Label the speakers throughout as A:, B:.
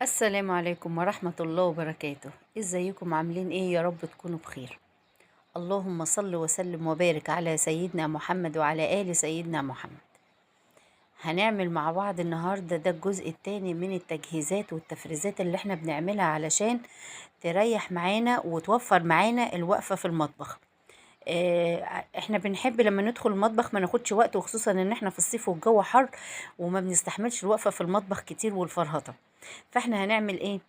A: السلام عليكم ورحمة الله وبركاته. ازيكم عاملين ايه؟ يا رب تكونوا بخير. اللهم صل وسلم وبارك على سيدنا محمد وعلى آل سيدنا محمد. هنعمل مع بعض النهاردة ده الجزء التاني من التجهيزات والتفريزات اللي احنا بنعملها علشان تريح معانا وتوفر معانا الوقفة في المطبخ. احنا بنحب لما ندخل المطبخ ما ناخدش وقت، وخصوصا ان احنا في الصيف والجو حر وما بنستحملش الوقفة في المطبخ كتير والفرهطة. فاحنا هنعمل ايه؟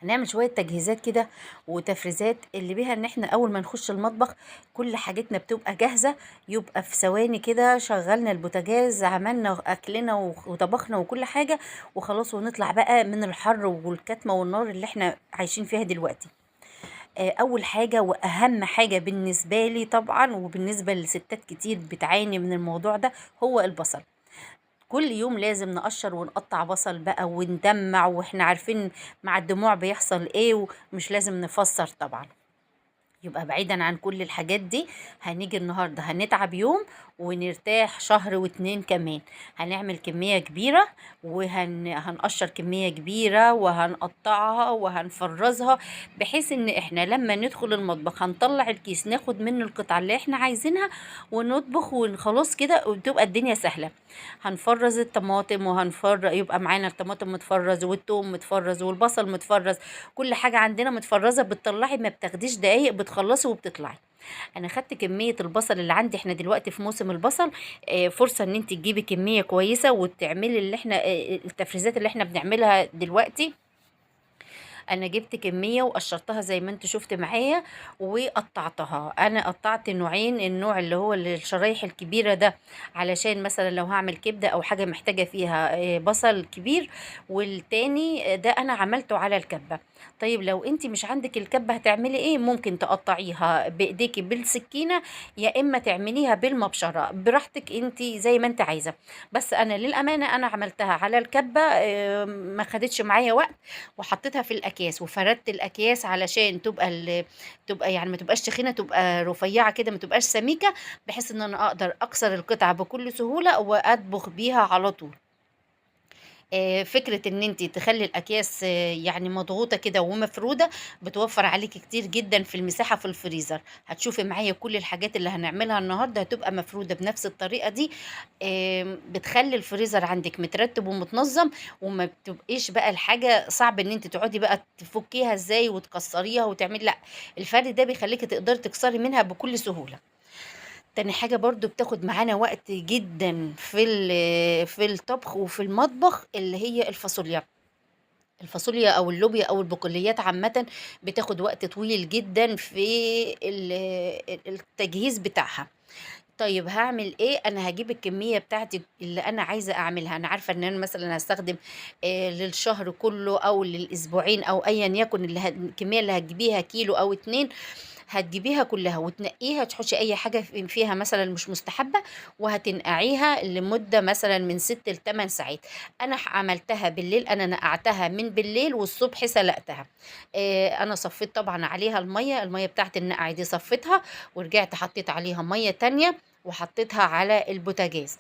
A: هنعمل شوية تجهيزات كده وتفريزات اللي بيها ان احنا اول ما نخش المطبخ كل حاجتنا بتبقى جاهزة. يبقى في ثواني كده شغلنا البوتاجاز، عملنا اكلنا وطبخنا وكل حاجة وخلاص، ونطلع بقى من الحر والكتمة والنار اللي احنا عايشين فيها دلوقتي. اول حاجة واهم حاجة بالنسبة لي طبعا وبالنسبة لستات كتير بتعاني من الموضوع ده هو البصل. كل يوم لازم نقشر ونقطع بصل بقى وندمع، واحنا عارفين مع الدموع بيحصل ايه، ومش لازم نفسر طبعا. يبقى بعيدا عن كل الحاجات دي، هنيجي النهاردة هنتعب يوم ونرتاح شهر واتنين كمان. هنعمل كمية كبيرة وهنقشر كمية كبيرة وهنقطعها وهنفرزها، بحيث ان احنا لما ندخل المطبخ هنطلع الكيس ناخد منه القطعة اللي احنا عايزينها ونطبخ وخلاص كده وتبقى الدنيا سهلة. هنفرز الطماطم يبقى معانا الطماطم متفرز والثوم متفرز والبصل متفرز. كل حاجة عندنا متفرزة، بتطلعي ما بتاخديش دقايق، بتخلصي وبتطلعي. انا خدت كمية البصل اللي عندي، احنا دلوقتي في موسم البصل. فرصة ان انت تجيبي كمية كويسة وتعملي اللي احنا التفريزات اللي احنا بنعملها دلوقتي. انا جبت كميه وقشرتها زي ما انت شفت معايا وقطعتها. انا قطعت نوعين، النوع اللي هو الشرايح الكبيره ده علشان مثلا لو هعمل كبده او حاجه محتاجه فيها بصل كبير، والتاني ده انا عملته على الكبه. طيب لو انت مش عندك الكبه هتعملي ايه؟ ممكن تقطعيها بايديكي بالسكينه، يا اما تعمليها بالمبشره، براحتك انت زي ما انت عايزه. بس انا للامانه انا عملتها على الكبه، ما خدتش معايا وقت. وحطيتها في الاكياس وفردت الاكياس علشان تبقى يعني ما تبقاش تخينه، تبقى رفيعه كده، ما تبقاش سميكه، بحيث ان انا اقدر اكسر القطعه بكل سهوله واطبخ بيها على طول. فكرة ان انت تخلي الاكياس يعني مضغوطة كده ومفرودة، بتوفر عليكي كتير جدا في المساحة في الفريزر. هتشوفي معايا كل الحاجات اللي هنعملها النهاردة هتبقى مفرودة بنفس الطريقة دي. بتخلي الفريزر عندك مترتب ومتنظم، وما بتبقيش بقى الحاجة صعب ان انت تقعدي بقى تفكيها ازاي وتكسريها وتعملي، لا، الفرد ده بيخليكي تقدري تكسري منها بكل سهولة. تاني حاجة برضو بتاخد معانا وقت جدا في الطبخ وفي المطبخ اللي هي الفاصوليا. الفاصوليا او اللوبيا او البقوليات عامة بتاخد وقت طويل جدا في التجهيز بتاعها. طيب هعمل ايه؟ انا هجيب الكميه بتاعتي اللي انا عايزه اعملها. انا عارفه ان انا مثلا هستخدم للشهر كله او للاسبوعين او ايا يكن الكميه اللي هتجيبيها كيلو او اتنين. هتجيبيها كلها وتنقيها، تحطي اي حاجه فيها مثلا مش مستحبه، وهتنقعيها لمده مثلا من 6 ل 8 ساعات. انا عملتها بالليل، انا نقعتها من بالليل والصبح سلقتها. انا صفيت طبعا عليها الميه بتاعت النقع دي، صفيتها ورجعت حطيت عليها ميه تانية وحطيتها على البوتاجاز.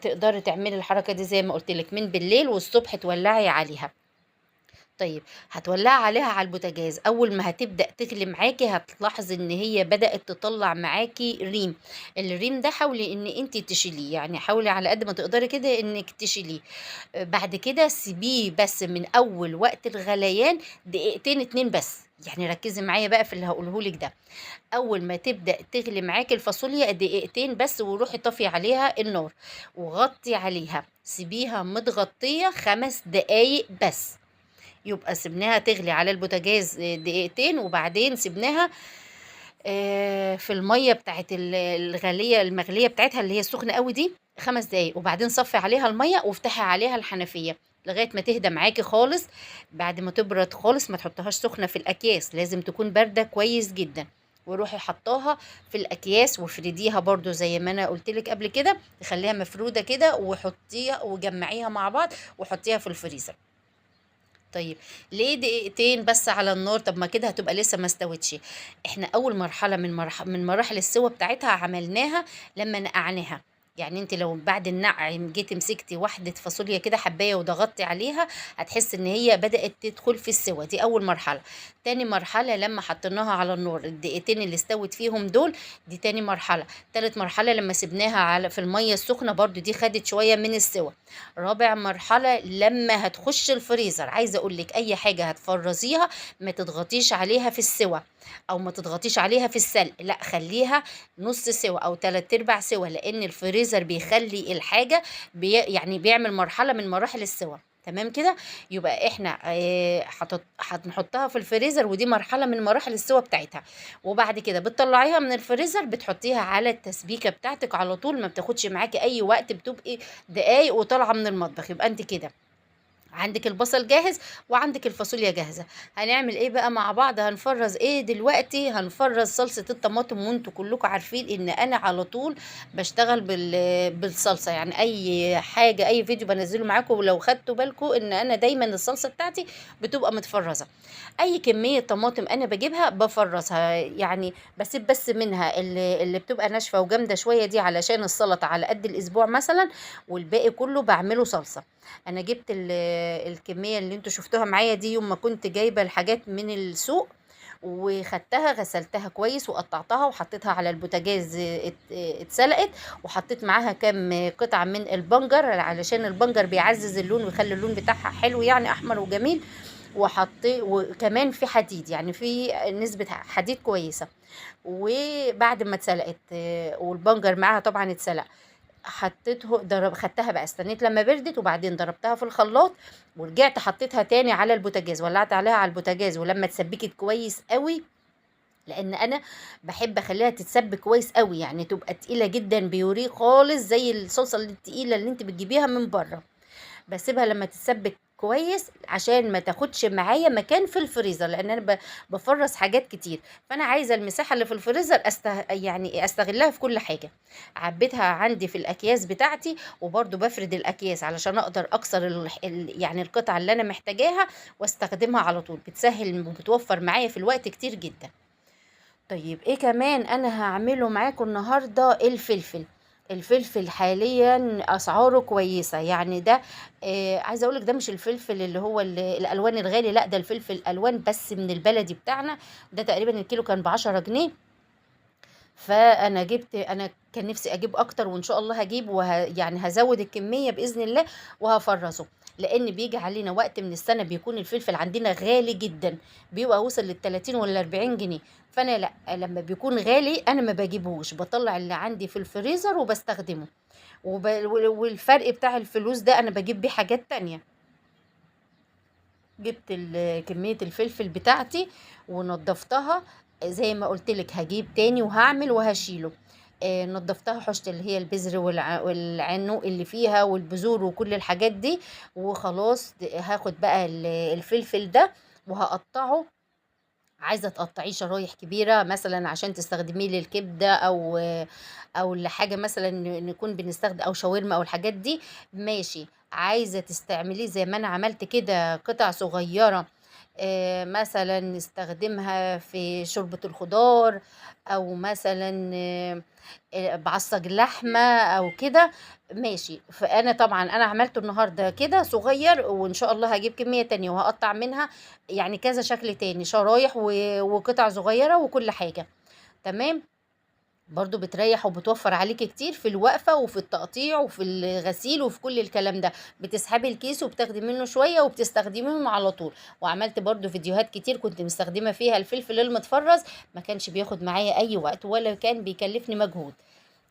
A: تقدري تعملي الحركة دي زي ما قلت لك من بالليل والصبح تولعي عليها. طيب هتولعي عليها على البوتاجاز، اول ما هتبدأ تغلي معاكي هتلاحظي ان هي بدأت تطلع معاكي ريم. الريم ده حاولي ان انت تشيليه، يعني حاولي على قد ما تقدري كده انك تشيليه. بعد كده سيبيه بس من اول وقت الغليان دقيقتين اتنين بس. يعني ركزي معايا بقى في اللي هقوله لك ده. اول ما تبدأ تغلي معاكي الفاصوليا دقيقتين بس، وروحي طفي عليها النار وغطي عليها، سيبيها متغطية 5 دقايق بس. يبقى سيبناها تغلي على البوتاجاز دقيقتين، وبعدين سيبناها في المية بتاعت الغالية المغلية بتاعتها اللي هي السخنة قوي دي 5 دقايق، وبعدين صفي عليها المية وافتحي عليها الحنفية لغاية ما تهدى معاكي خالص. بعد ما تبرد خالص، ما تحطهاش سخنة في الأكياس، لازم تكون باردة كويس جدا. وروحي حطاها في الأكياس وافرديها برضو زي ما أنا قلتلك قبل كده، تخليها مفرودة كده وحطيها وجمعيها مع بعض وحطيها في الفريزر. طيب ليه دقيقتين بس على النار؟ طب ما كده هتبقى لسه ما استوتش. احنا اول مرحله من مراحل السوا بتاعتها عملناها لما نقعناها. يعني انت لو بعد النقع جيتي مسكتي واحدة فاصوليا كده حباية وضغطتي عليها، هتحس ان هي بدأت تدخل في السوا. دي اول مرحلة. تاني مرحلة لما حطيناها على النار الدقيقتين اللي استوت فيهم دول، دي تاني مرحلة. تالت مرحلة لما سبناها على في المية السخنة، برضو دي خدت شوية من السوا. رابع مرحلة لما هتخش الفريزر، عايزة اقولك اي حاجة هتفرزيها ما تضغطيش عليها في السوا، او ما تضغطيش عليها في السلق، لا خليها نص سوا او تلات ارباع سوا، لان الفريزر بيخلي الحاجة يعني بيعمل مرحلة من مراحل السوا. تمام كده. يبقى احنا هنحطها في الفريزر، ودي مرحلة من مراحل السوا بتاعتها. وبعد كده بتطلعيها من الفريزر، بتحطيها على التسبيكة بتاعتك على طول، ما بتاخدش معاكي اي وقت، بتبقي دقايق وطالعة من المطبخ. يبقى انت كده عندك البصل جاهز وعندك الفاصوليا جاهزة. هنعمل ايه بقى مع بعض؟ هنفرز ايه دلوقتي؟ هنفرز صلصة الطماطم. وانتوا كلكم عارفين ان انا على طول بشتغل بالصلصة، يعني اي حاجة اي فيديو بنزله معاكم، ولو خدتوا بالكم ان انا دايما الصلصة بتاعتي بتبقى متفرزة. اي كمية طماطم انا بجيبها بفرزها، يعني بسيب بس منها اللي بتبقى ناشفة وجامدة شوية دي علشان السلطة على قد الاسبوع مثلا، والباقي كله بعمله صلصة. انا جبت الكميه اللي انتوا شفتوها معايا دي يوم ما كنت جايبه الحاجات من السوق، وخدتها غسلتها كويس وقطعتها وحطيتها على البوتاجاز اتسلقت، وحطيت معاها كام قطعه من البنجر علشان البنجر بيعزز اللون ويخلي اللون بتاعها حلو، يعني احمر وجميل. وحطيت وكمان في حديد، يعني في نسبه حديد كويسه. وبعد ما اتسلقت والبنجر معاها طبعا اتسلق، خدتها بقى، استنيت لما بردت وبعدين ضربتها في الخلاط، ورجعت حطيتها تاني على البوتاجاز، ولعت عليها على البوتاجاز. ولما اتسبكت كويس قوي، لان انا بحب اخليها تتسبك كويس قوي، يعني تبقى تقيله جدا بيوريه خالص زي الصلصه التقيله اللي انت بتجيبيها من بره. باسيبها لما تتسبك كويس عشان ما تاخدش معايا مكان في الفريزر، لان انا بفرز حاجات كتير، فانا عايزه المساحه اللي في الفريزر يعني استغلها في كل حاجه. عبيتها عندي في الاكياس بتاعتي، وبرضو بفرد الاكياس علشان اقدر اكسر يعني القطعه اللي انا محتاجاها واستخدمها على طول. بتسهل وبتوفر معايا في الوقت كتير جدا. طيب ايه كمان انا هعمله معاكم النهارده؟ الفلفل. الفلفل حاليا اسعاره كويسه، يعني ده عايزه اقولك ده مش الفلفل اللي هو الالوان الغالي، لا ده الفلفل الالوان بس من البلدي بتاعنا. ده تقريبا الكيلو كان ب10 جنيه. فانا جبت، انا كان نفسي اجيب اكتر، وان شاء الله هجيب يعني هزود الكميه باذن الله وهفرزه. لان بيجي علينا وقت من السنه بيكون الفلفل عندنا غالي جدا، بيبقى وصل لل30 ولا 40 جنيه. فانا لا، لما بيكون غالي انا ما بجيبهوش، بطلع اللي عندي في الفريزر وبستخدمه. والفرق بتاع الفلوس ده انا بجيب بيه حاجات تانية. جبت كمية الفلفل بتاعتي ونضفتها، زي ما قلت لك هجيب تاني وهعمل وهشيله. نضفتها، حشت اللي هي البذر والعنق اللي فيها والبذور وكل الحاجات دي. وخلاص هاخد بقى الفلفل ده وهقطعه. عايزه تقطعيه شرايح كبيره مثلا عشان تستخدميه للكبده، او لحاجه مثلا نكون بنستخدم، او شاورما او الحاجات دي، ماشي. عايزه تستعمليه زي ما انا عملت كده قطع صغيره، مثلا نستخدمها في شوربه الخضار، او مثلا بعصج لحمه او كده، ماشي. فانا طبعا انا عملته النهارده كده صغير، وان شاء الله هجيب كميه تانية وهقطع منها يعني كذا شكل تاني، شرايح وقطع صغيرة وكل حاجة. تمام. برضو بتريح وبتوفر عليكي كتير في الوقفة وفي التقطيع وفي الغسيل وفي كل الكلام ده. بتسحبي الكيس وبتاخدي منه شوية وبتستخدميهم على طول. وعملت برضو فيديوهات كتير كنت مستخدمة فيها الفلفل المتفرز، ما كانش بياخد معايا اي وقت ولا كان بيكلفني مجهود.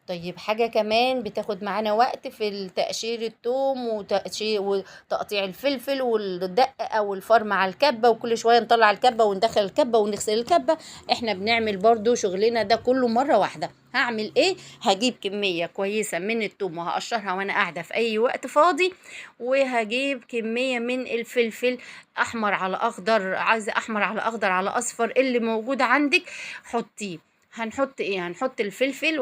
A: طيب حاجة كمان بتاخد معانا وقت في تقشير الثوم وتقطيع الفلفل والدقة والفرم على الكبة، وكل شوية نطلع الكبة وندخل الكبة ونغسل الكبة. احنا بنعمل برضو شغلنا ده كله مرة واحدة. هعمل ايه؟ هجيب كمية كويسة من الثوم وهقشرها وانا قاعدة في اي وقت فاضي، وهجيب كمية من الفلفل، احمر على اخضر، عايزة احمر على اخضر على اصفر اللي موجود عندك حطيه. هنحط ايه؟ هنحط الفلفل،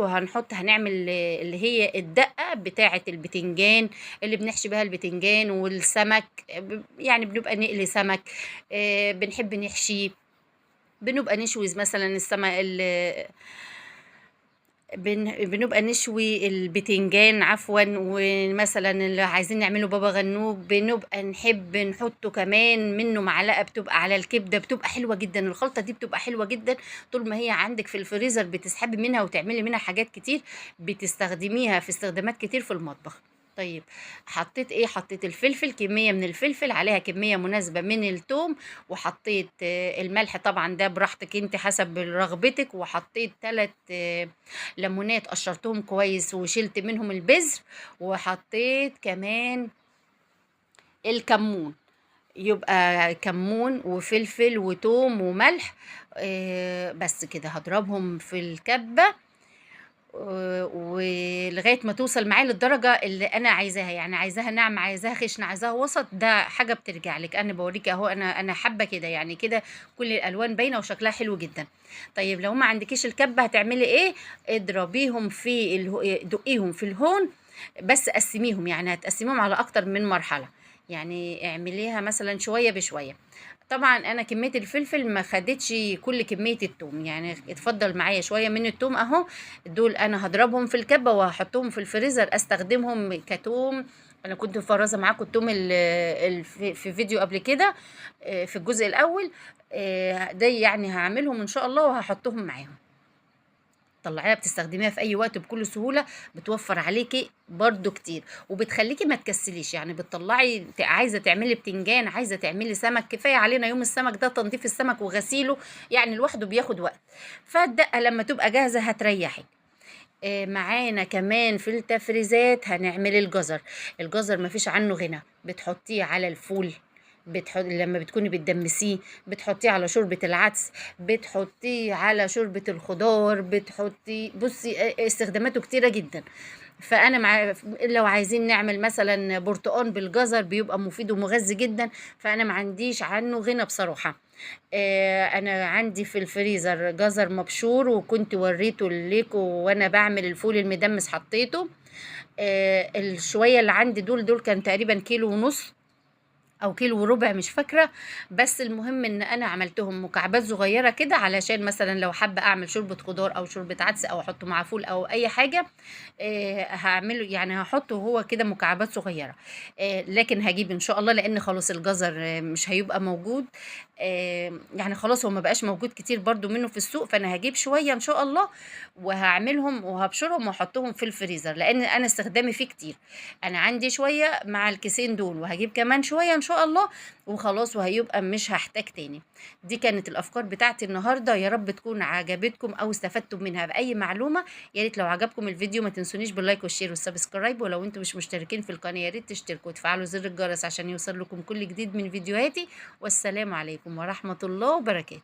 A: هنعمل اللي هي الدقة بتاعة البتنجان اللي بنحشي بها البتنجان والسمك. يعني بنبقى نقلي سمك، بنحب نحشي، بنبقى نشوي مثلا بنبقى نشوي البتنجان عفوا، ومثلا اللي عايزين نعمله بابا غنوج بنبقى نحب نحطه كمان منه معلقه، بتبقى على الكبده، بتبقى حلوه جدا. الخلطه دي بتبقى حلوه جدا طول ما هي عندك في الفريزر، بتسحبي منها وتعملي منها حاجات كتير، بتستخدميها في استخدامات كتير في المطبخ. طيب، حطيت ايه؟ حطيت الفلفل، كميه من الفلفل عليها كميه مناسبه من الثوم، وحطيت الملح طبعا ده براحتك انت حسب رغبتك، وحطيت 3 ليمونات قشرتهم كويس وشلت منهم البذر، وحطيت كمان الكمون. يبقى كمون وفلفل وتوم وملح. بس كده هضربهم في الكبة ولغايه ما توصل معايا للدرجه اللي انا عايزاها، يعني عايزاها ناعمه، عايزاها خشنه، عايزاها وسط، ده حاجه بترجع لك. انا بوريك اهو، انا حابه كده، يعني كده كل الالوان باينه وشكلها حلو جدا. طيب لو ما عندكيش الكبه هتعملي ايه؟ اضربيهم في دقيهم في الهون، بس قسميهم، يعني هتقسميهم على اكتر من مرحله، يعني اعمليها مثلا شويه بشويه. طبعا انا كميه الفلفل ما خدتش كل كميه التوم، يعني اتفضل معايا شويه من التوم اهو. دول انا هضربهم في الكبه وهحطهم في الفريزر استخدمهم كتوم. انا كنت مفرزه معاكم التوم في فيديو قبل كده، في الجزء الاول. ده يعني هعملهم ان شاء الله وهحطهم معاهم. طلعيها بتستخدميها في اي وقت بكل سهوله، بتوفر عليكي برضو كتير، وبتخليكي ما تكسليش. يعني بتطلعي عايزه تعملي بتنجان، عايزه تعملي سمك، كفايه علينا يوم السمك ده تنظيف السمك وغسيله، يعني لوحده بياخد وقت. فالدقه لما تبقى جاهزه هتريحك. معانا كمان في التفريزات هنعمل الجزر. الجزر مفيش عنه غنى، بتحطيه على الفول، لما بتكوني بتدمسيه، بتحطيه على شوربة العدس، بتحطيه على شوربة الخضار، بصي استخداماته كتيرة جدا. فانا لو عايزين نعمل مثلا برتقان بالجزر بيبقى مفيد ومغذي جدا، فانا ما عنديش عنه غنى بصراحة. انا عندي في الفريزر جزر مبشور، وكنت وريته ليكو وانا بعمل الفول المدمس حطيته. الشوية اللي عندي دول كان تقريبا كيلو ونص او كيلو وربع مش فاكره. بس المهم ان انا عملتهم مكعبات صغيره كده، علشان مثلا لو حابه اعمل شوربه خضار او شوربه عدس او احطه مع فول او اي حاجه، هعمله، يعني هحطه هو كده مكعبات صغيره. لكن هجيب ان شاء الله، لان خلاص الجزر مش هيبقى موجود. يعني خلاص هو ما بقاش موجود كتير برضو منه في السوق، فانا هجيب شويه ان شاء الله وهعملهم وهبشرهم واحطهم في الفريزر، لان انا استخدامي فيه كتير. انا عندي شويه مع الكيسين دول، وهجيب كمان شويه ان شاء الله وخلاص، وهيبقى مش هحتاج تاني. دي كانت الافكار بتاعتي النهارده، يا رب تكون عجبتكم او استفدتم منها باي معلومه. يا ريت لو عجبكم الفيديو ما تنسونيش باللايك والشير والسبسكرايب، ولو انتم مش مشتركين في القناه يا ريت تشتركوا وتفعلوا زر الجرس عشان يوصل لكم كل جديد من فيديوهاتي. والسلام عليكم ورحمه الله وبركاته.